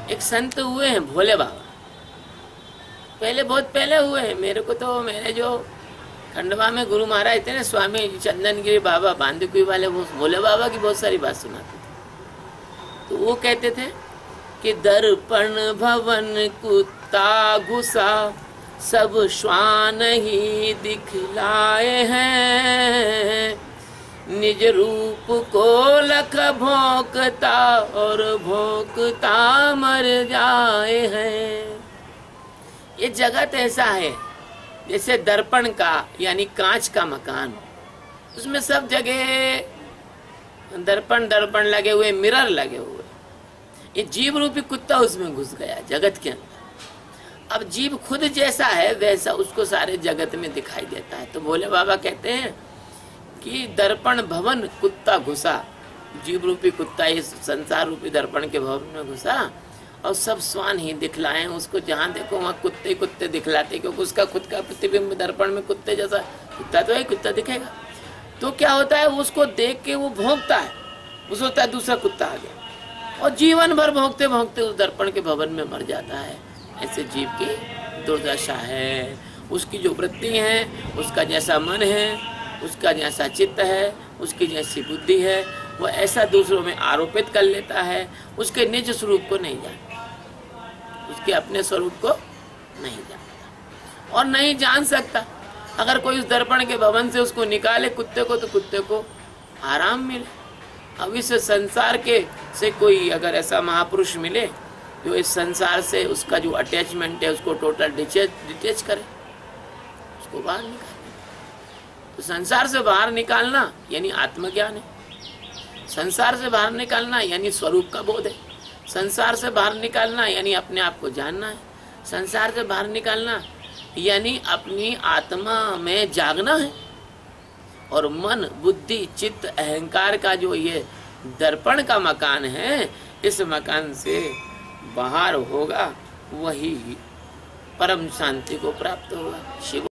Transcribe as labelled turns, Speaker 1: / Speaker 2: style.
Speaker 1: एक संत हुए हैं भोले बाबा, पहले बहुत पहले हुए हैं। मेरे को तो मेरे जो खंडवा में गुरु महाराज थे ना, स्वामी चंदनगिरी बाबा बांदीकुई वाले, वो भोले बाबा की बहुत सारी बात सुनाते थे। तो वो कहते थे कि दर्पण भवन कुत्ता घुसा, सब श्वान ही दिखलाए हैं, निज रूप को लख भोंकता और भोंकता मर जाए हैं। ये जगत ऐसा है जैसे दर्पण का यानी कांच का मकान, उसमें सब जगह दर्पण दर्पण लगे हुए, मिरर लगे हुए। ये जीव रूपी कुत्ता उसमें घुस गया जगत के अंदर। अब जीव खुद जैसा है वैसा उसको सारे जगत में दिखाई देता है। तो भोले बाबा कहते हैं कि दर्पण भवन कुत्ता घुसा, जीव रूपी कुत्ता इस संसार रूपी दर्पण के भवन में घुसा और सब स्वान ही दिखलाए उसको। जहाँ देखो वहाँ कुत्ते कुत्ते दिखलाते, क्योंकि उसका खुद का प्रतिबिंब दर्पण में कुत्ते जैसा, कुत्ता तो है, कुत्ता दिखेगा। तो क्या होता है, उसको देख के वो भौंकता है, उस होता है दूसरा कुत्ता आ गया, और जीवन भर भौंकते भौंकते उस दर्पण के भवन में मर जाता है। ऐसे जीव की दुर्दशा है। उसकी जो वृत्ति है, उसका जैसा मन है, उसका जैसा चित्त है, उसकी जैसी बुद्धि है, वो ऐसा दूसरों में आरोपित कर लेता है। उसके निज स्वरूप को नहीं जानता, उसके अपने स्वरूप को नहीं जानता और नहीं जान सकता। अगर कोई उस दर्पण के भवन से उसको निकाले कुत्ते को, तो कुत्ते को आराम मिले। अब इस संसार के से कोई अगर ऐसा महापुरुष मिले जो इस संसार से उसका जो अटैचमेंट है उसको टोटल डिटेच करे, उसको बाहर निकाले। तो संसार से बाहर निकालना यानी आत्मज्ञान है, संसार से बाहर निकालना यानी स्वरूप का बोध है, संसार से बाहर निकालना यानी अपने आप को जानना है, संसार से बाहर निकालना यानी अपनी आत्मा में जागना है। और मन बुद्धि चित्त अहंकार का जो ये दर्पण का मकान है, इस मकान से बाहर होगा वही परम शांति को प्राप्त होगा। शिव